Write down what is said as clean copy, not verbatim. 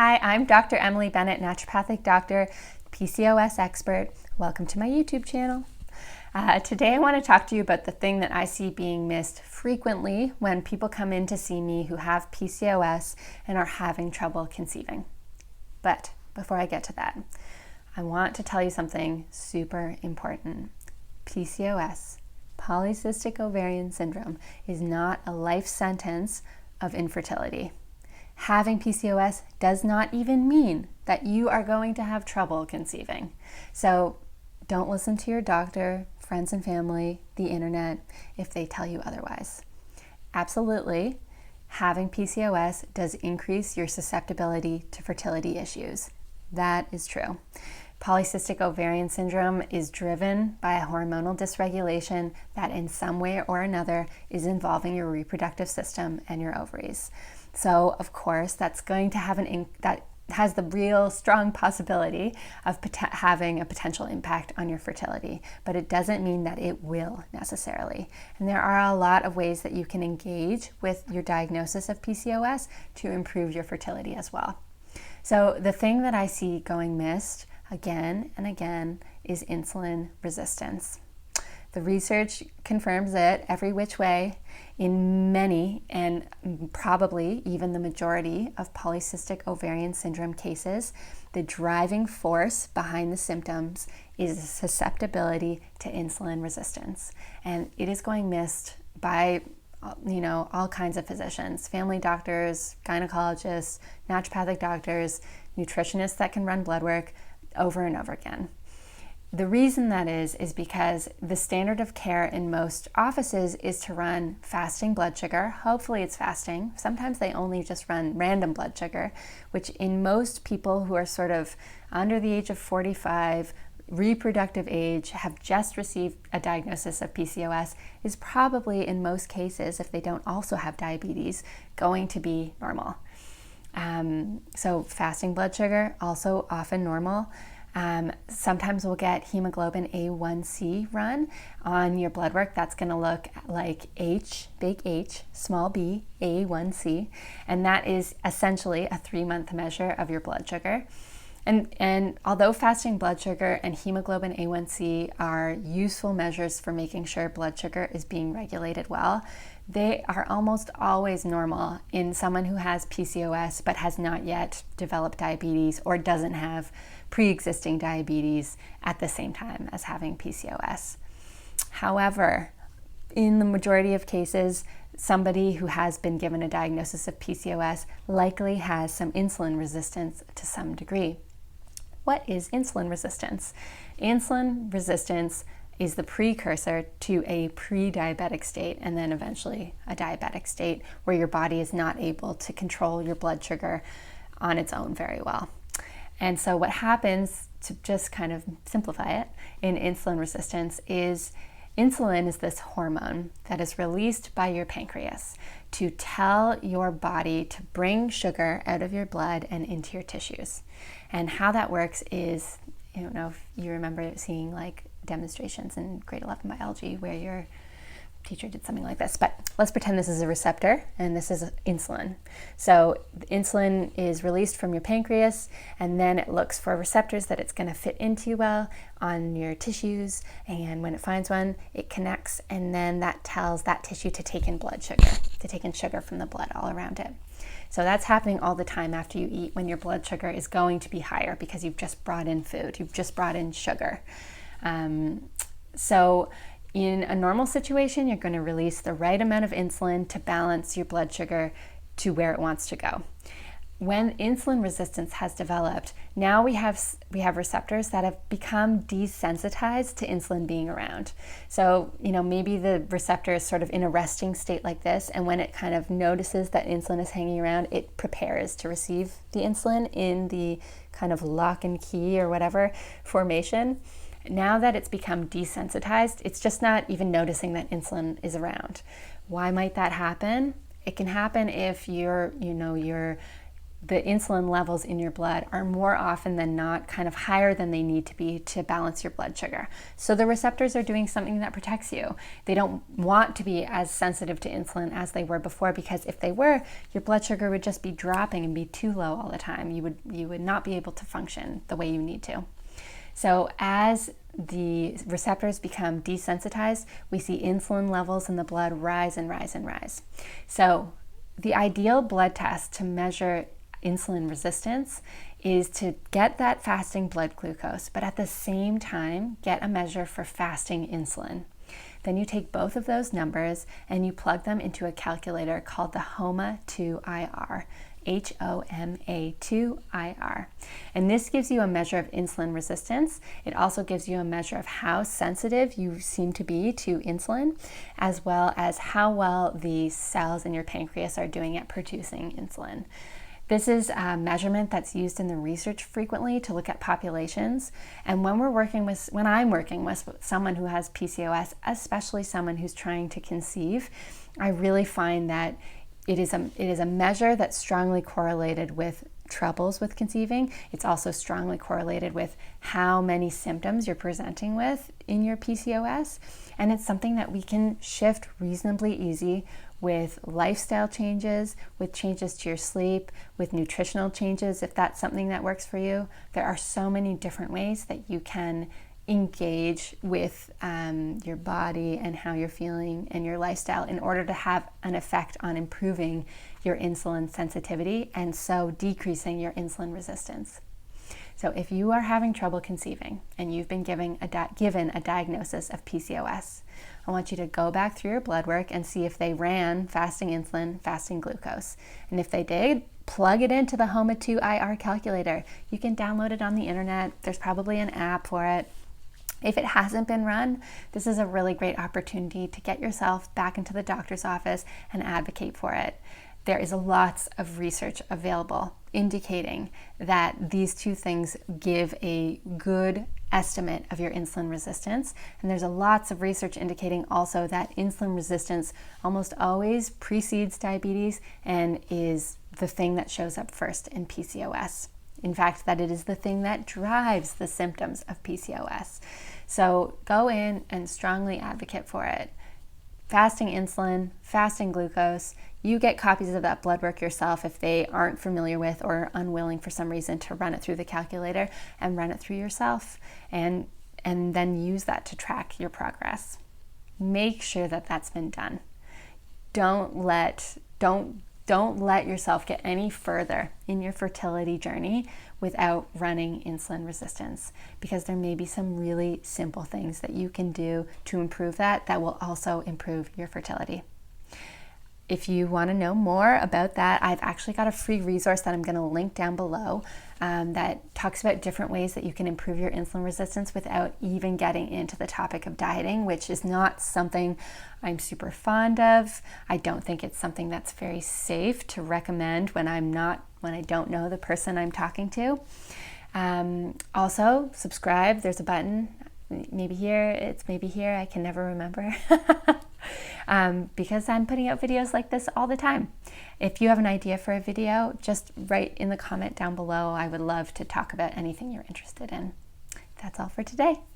Hi, I'm Dr. Emily Bennett, naturopathic doctor, PCOS expert. Welcome to my YouTube channel. Today I want to talk to you about the thing that I see being missed frequently when people come in to see me who have PCOS and are having trouble conceiving. But before I get to that, I want to tell you something super important. PCOS, polycystic ovarian syndrome, is not a life sentence of infertility. Having PCOS does not even mean that you are going to have trouble conceiving. So don't listen to your doctor, friends and family, the internet, if they tell you otherwise. Absolutely, having PCOS does increase your susceptibility to fertility issues. That is true. Polycystic ovarian syndrome is driven by a hormonal dysregulation that in some way or another is involving your reproductive system and your ovaries. So of course that's going to have that has the real strong possibility of having a potential impact on your fertility, but it doesn't mean that it will necessarily. And there are a lot of ways that you can engage with your diagnosis of PCOS to improve your fertility as well. So the thing that I see going missed again and again is insulin resistance. The research confirms it every which way. In many, and probably even the majority of polycystic ovarian syndrome cases, the driving force behind the symptoms is susceptibility to insulin resistance. And it is going missed by all kinds of physicians, family doctors, gynecologists, naturopathic doctors, nutritionists that can run blood work over and over again. The reason that is because the standard of care in most offices is to run fasting blood sugar. Hopefully it's fasting. Sometimes they only just run random blood sugar, which in most people who are sort of under the age of 45, reproductive age, have just received a diagnosis of PCOS, is probably in most cases, if they don't also have diabetes, going to be normal. So fasting blood sugar, also often normal. Sometimes we'll get hemoglobin A1C run on your blood work. That's going to look like H, big H, small b, A1C, and that is essentially a 3-month measure of your blood sugar. And although fasting blood sugar and hemoglobin A1C are useful measures for making sure blood sugar is being regulated well, they are almost always normal in someone who has PCOS but has not yet developed diabetes or doesn't have pre-existing diabetes at the same time as having PCOS. However, in the majority of cases, somebody who has been given a diagnosis of PCOS likely has some insulin resistance to some degree. What is insulin resistance? Insulin resistance is the precursor to a pre-diabetic state and then eventually a diabetic state where your body is not able to control your blood sugar on its own very well. And so what happens, to just kind of simplify it, in insulin resistance is insulin is this hormone that is released by your pancreas to tell your body to bring sugar out of your blood and into your tissues. And how that works is, I don't know if you remember seeing like demonstrations in grade 11 biology where your teacher did something like this, but let's pretend this is a receptor and this is insulin. So insulin is released from your pancreas and then it looks for receptors that it's going to fit into well on your tissues, and when it finds one, it connects, and then that tells that tissue to take in blood sugar, to take in sugar from the blood all around it. So that's happening all the time after you eat when your blood sugar is going to be higher because you've just brought in food, you've just brought in sugar. So in a normal situation, you're going to release the right amount of insulin to balance your blood sugar to where it wants to go. When insulin resistance has developed, now we have receptors that have become desensitized to insulin being around. So, maybe the receptor is sort of in a resting state like this, and when it kind of notices that insulin is hanging around, it prepares to receive the insulin in the kind of lock and key or whatever formation. Now that it's become desensitized, it's just not even noticing that insulin is around. Why might that happen? It can happen if your the insulin levels in your blood are more often than not kind of higher than they need to be to balance your blood sugar. So the receptors are doing something that protects you. They don't want to be as sensitive to insulin as they were before, because if they were, your blood sugar would just be dropping and be too low all the time. You would not be able to function the way you need to. So as the receptors become desensitized, we see insulin levels in the blood rise and rise and rise. So the ideal blood test to measure insulin resistance is to get that fasting blood glucose, but at the same time get a measure for fasting insulin. Then you take both of those numbers and you plug them into a calculator called the HOMA2IR, HOMA2IR. And this gives you a measure of insulin resistance. It also gives you a measure of how sensitive you seem to be to insulin, as well as how well the cells in your pancreas are doing at producing insulin. This is a measurement that's used in the research frequently to look at populations. And when I'm working with someone who has PCOS, especially someone who's trying to conceive, I really find that it is a measure that's strongly correlated with troubles with conceiving. It's also strongly correlated with how many symptoms you're presenting with in your PCOS. And it's something that we can shift reasonably easy with lifestyle changes, with changes to your sleep, with nutritional changes, if that's something that works for you. There are so many different ways that you can engage with your body and how you're feeling and your lifestyle in order to have an effect on improving your insulin sensitivity and so decreasing your insulin resistance. So if you are having trouble conceiving and you've been given a diagnosis of PCOS, I want you to go back through your blood work and see if they ran fasting insulin, fasting glucose. And if they did, plug it into the HOMA2IR calculator. You can download it on the internet. There's probably an app for it. If it hasn't been run, this is a really great opportunity to get yourself back into the doctor's office and advocate for it. There is lots of research available indicating that these two things give a good estimate of your insulin resistance. And there's lots of research indicating also that insulin resistance almost always precedes diabetes and is the thing that shows up first in PCOS. In fact, that it is the thing that drives the symptoms of PCOS. So go in and strongly advocate for it. Fasting insulin, fasting glucose. You get copies of that blood work yourself if they aren't familiar with or unwilling for some reason to run it through the calculator, and run it through yourself and then use that to track your progress. Make sure that that's been done. Don't let yourself get any further in your fertility journey without running insulin resistance, because there may be some really simple things that you can do to improve that will also improve your fertility. If you want to know more about that, I've actually got a free resource that I'm going to link down below that talks about different ways that you can improve your insulin resistance without even getting into the topic of dieting, which is not something I'm super fond of. I don't think it's something that's very safe to recommend when I don't know the person I'm talking to. Also, subscribe. There's a button. Maybe here, I can never remember. Because I'm putting out videos like this all the time. If you have an idea for a video, just write in the comment down below. I would love to talk about anything you're interested in. That's all for today.